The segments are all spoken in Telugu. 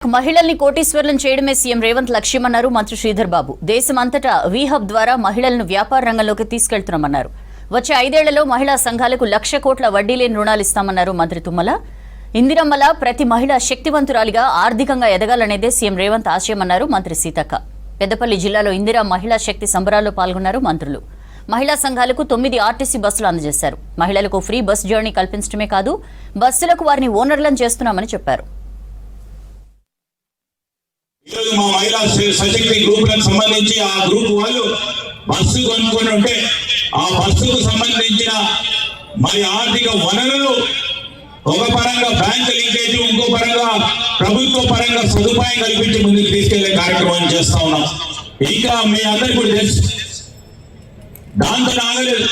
మహిళల్ని కోటీశ్వరులను చేయడమే సీఎం రేవంత్ లక్ష్యమన్నారు మంత్రి శ్రీధర్ బాబు. దేశమంతటా వీహబ్ ద్వారా మహిళలను వ్యాపార రంగంలోకి తీసుకెళ్తున్నామన్నారు. వచ్చే 5 ఏళ్లలో మహిళా సంఘాలకు 1,00,000 కోట్ల వడ్డీ లేని రుణాలు ఇస్తామన్నారు మంత్రి తుమ్మల. ఇందిరమ్మల ప్రతి మహిళ శక్తివంతురాలిగా ఆర్థికంగా ఎదగాలనేదే సీఎం రేవంత్ ఆశయమన్నారు మంత్రి సీతక్క. పెద్దపల్లి జిల్లాలో ఇందిరా మహిళా శక్తి సంబరాల్లో పాల్గొన్నారు మంత్రులు. మహిళా సంఘాలకు 9 ఆర్టీసీ బస్సులు అందజేశారు. మహిళలకు ఫ్రీ బస్ జర్నీ కల్పించడమే కాదు, బస్సులకు వారిని ఓనర్లను చేస్తున్నామని చెప్పారు. ఈరోజు మా మహిళా సశక్తి గ్రూపులకు సంబంధించి ఆ గ్రూప్ వాళ్ళు బస్సు కొనుక్కొని ఉంటే ఆ బస్సుకు సంబంధించిన మరి ఆర్థిక వనరులు ఒక పరంగా బ్యాంకు లింకేజ్, ఇంకో పరంగా ప్రభుత్వ పరంగా సదుపాయం కల్పించి ముందుకు తీసుకెళ్లే కార్యక్రమం చేస్తా ఉన్నాం. ఇంకా మీ అందరికీ కూడా తెలుసు, దాంతో ఆగలేదు.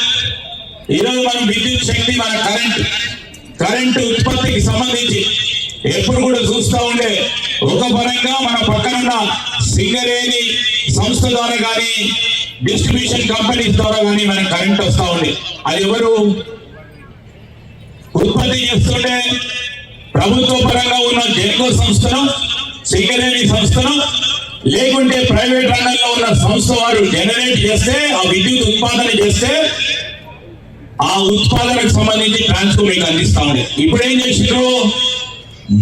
ఈరోజు మనం విద్యుత్ శక్తి, మన కరెంటు ఉత్పత్తికి సంబంధించి ఎప్పుడు కూడా చూస్తూ ఉండే ఒక పరంగా మన పక్కనున్న సింగరేణి సంస్థ ద్వారా కానీ డిస్ట్రిబ్యూషన్ కంపెనీస్ ద్వారా కానీ మనకు కరెంట్ వస్తూ ఉంది. అది ఎవరు ఉత్పత్తి చేస్తుంటే ప్రభుత్వ పరంగా ఉన్న జెన్కో సంస్థను, సింగరేణి సంస్థను, లేకుంటే ప్రైవేట్ రంగంలో ఉన్న సంస్థ వారు జనరేట్ చేస్తే, ఆ విద్యుత్ ఉత్పాదన చేస్తే ఆ ఉత్పాదనకు సంబంధించి ట్రాన్స్ఫార్మర్ అందిస్తా ఉండే. ఇప్పుడు ఏం చేసినారు,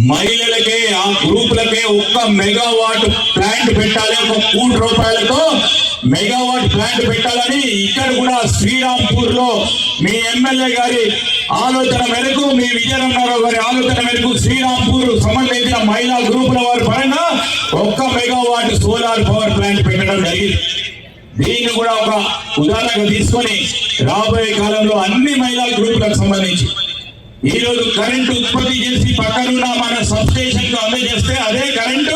మహిళలకే ఆ గ్రూపులకే 1 మెగావాట్ ప్లాంట్ పెట్టాలి, 1 కోటి రూపాయలతో మెగావాట్ ప్లాంట్ పెట్టాలని ఇక్కడ కూడా శ్రీరాంపూర్ లో మీ ఎమ్మెల్యే గారి ఆలోచన మేరకు, మీ విజయనగరం గారి ఆలోచన మేరకు శ్రీరాంపూర్ సంబంధించిన మహిళా గ్రూపుల వారి పరంగా 1 మెగావాట్ సోలార్ పవర్ ప్లాంట్ పెట్టడం జరిగింది. దీన్ని కూడా ఒక ఉదాహరణగా తీసుకొని రాబోయే కాలంలో అన్ని మహిళా గ్రూపులకు సంబంధించి ఈ రోజు కరెంటు ఉత్పత్తి చేసి పక్కనున్న మన సబ్స్టేషన్ కు అందజేస్తే అదే కరెంటు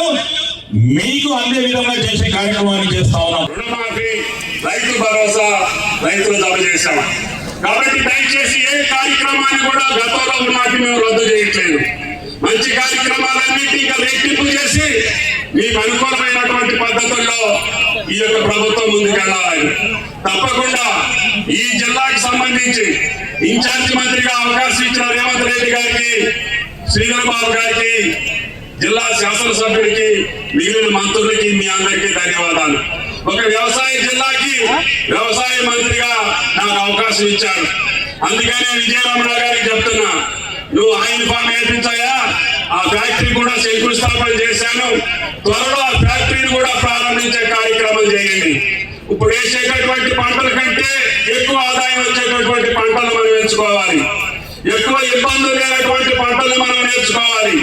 మీకు అందే విధంగా చేసే కార్యక్రమాన్ని చేస్తా ఉన్నాం. రుణమాఫీ, రైతు భరోసా రైతులు జమ చేశాం. కాబట్టి దయచేసి ఏ కార్యక్రమాన్ని కూడా గతంలో ఉన్నట్టు మేము రద్దు చేయట్లేదు. మంచి కార్యక్రమాలన్నింటినీ ఇంకా రెట్టింపు చేసి మీకు అనుకూలమైనటువంటి పద్ధతుల్లో ఈ యొక్క ప్రభుత్వం ముందుకెళ్ళాలని తప్పకుండా ఈ జిల్లాకు సంబంధించి ఇన్ఛార్జి మంత్రిగా అవకాశం ఇచ్చిన రేవంత్ రెడ్డి గారికి, శ్రీధర్ బాబు గారికి, జిల్లా శాసనసభ్యుడికి, మిగిలిన మంత్రులకి మీ అందరికీ ధన్యవాదాలు. ఒక వ్యవసాయ జిల్లాకి వ్యవసాయ మంత్రిగా నాకు అవకాశం ఇచ్చారు. అందుకనే విజయరమణ గారికి చెప్తున్నా, నువ్వు ఆయిల్ ఫామ్ నేర్పించాయా, ఆ ఫ్యాక్టరీ కూడా శంకుస్థాపన చేశాను. త్వరలో ఆ ఫ్యాక్టరీని కూడా ప్రారంభించే కార్యక్రమం చేయండి. ఇప్పుడు వేసేటటువంటి పంటల కంటే ఎక్కువ ఆదాయం వచ్చేటటువంటి పంటలు మనం ఎంచుకోవాలి. ఎక్కువ ఇబ్బందులు లేనటువంటి పంటలు మనం నేర్చుకోవాలి.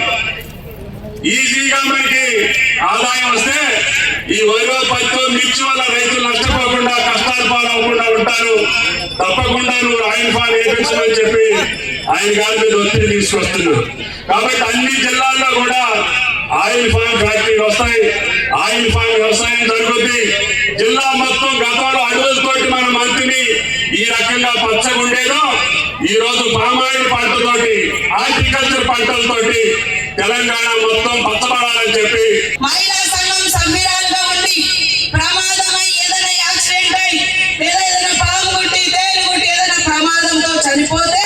ఈజీగా మనకి ఆదాయం వస్తే ఈ వరిలో పత్తి, మిర్చి వల్ల రైతులు నష్టపోకుండా, కష్టాలు పాలవకుండా ఉంటారు. తప్పకుండా నువ్వు ఆయిల్ ఫామ్ వేయించమని చెప్పి ఆయన గారి మీద ఒత్తిడి తీసుకొస్తున్నారు. కాబట్టి అన్ని జిల్లాల్లో కూడా ఆయిల్ ఫామ్ ఫ్యాక్టరీలు వస్తాయి, ఆయిల్ ఫామ్ వ్యవసాయం జరుగుతుంది. జిల్లా మొత్తం గతంలో అడవులతోటి మన మంత్రిని ఈ రకంగా పచ్చగుండేదో ఈ రోజు పామాయిల్ పంటతోటి, హార్టికల్చర్ పంటలతోటి తెలంగాణ మొత్తం పచ్చబడాలని చెప్పి మహిళా సంఘం సభ్యురాలుగా ఉండి ప్రమాదమై ఏదైనా యాక్సిడెంట్ అయి లేదా ఏదైనా పాము గుట్టి, తేలు గుట్టి ఏదైనా ప్రమాదంతో చనిపోతే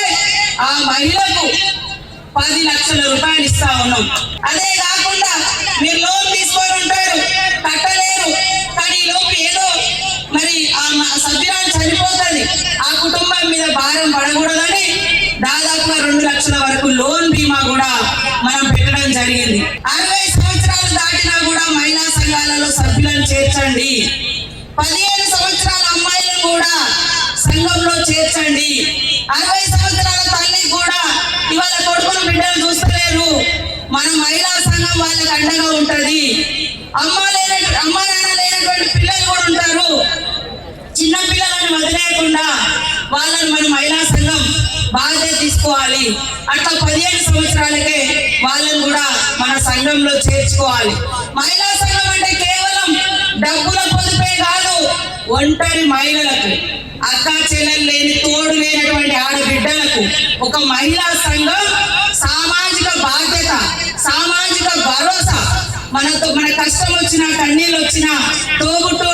ఆ మహిళకు 10 లక్షల రూపాయలు ఇస్తా ఉన్నాం. అదే కాకుండా మీరు లోన్ తీసుకొని ఉంటారు, కట్టలేరు, కానీ లోపు ఏదో మరి ఆ సభ్యురాలు చనిపోతుంది, ఆ కుటుంబం మీద భారం పడకూడదని దాదాపుగా 2 లక్షల వరకు లోన్ బీమా కూడా మనం పెట్టడం జరిగింది. 60 సంవత్సరాలు దాటినా కూడా మహిళా సంఘాలలో సభ్యులను చేర్చండి. 15 సంవత్సరాల అమ్మాయిలను కూడా సంఘంలో చేర్చండి. 60 సంవత్సరాల తల్లి కూడా ఇవాళ కొడుకును బిడ్డలు చూస్తలేరు, మన మహిళా సంఘం వాళ్ళకి అండగా ఉంటది. అమ్మ నాన్న లేనటువంటి పిల్లలు కూడా ఉంటారు, చిన్న పిల్లలను వదిలేయకుండా వాళ్ళని మన మహిళా సంఘం బాధ్యత తీసుకోవాలి. అట్లా 15 సంవత్సరాలకే వాళ్ళని కూడా మన సంఘంలో చేర్చుకోవాలి. మహిళా సంఘం అంటే కేవలం డబ్బుల పొదుపే కాదు, ఒంటరి మహిళలకు, అక్క చెల్లెలు లేని, తోడు లేనటువంటి ఆడబిడ్డలకు ఒక మహిళా సంఘం సామాజిక బాధ్యత, సామాజిక భరోసా. మన కష్టం వచ్చినా, కన్నీళ్ళు వచ్చినా తోబుట్టు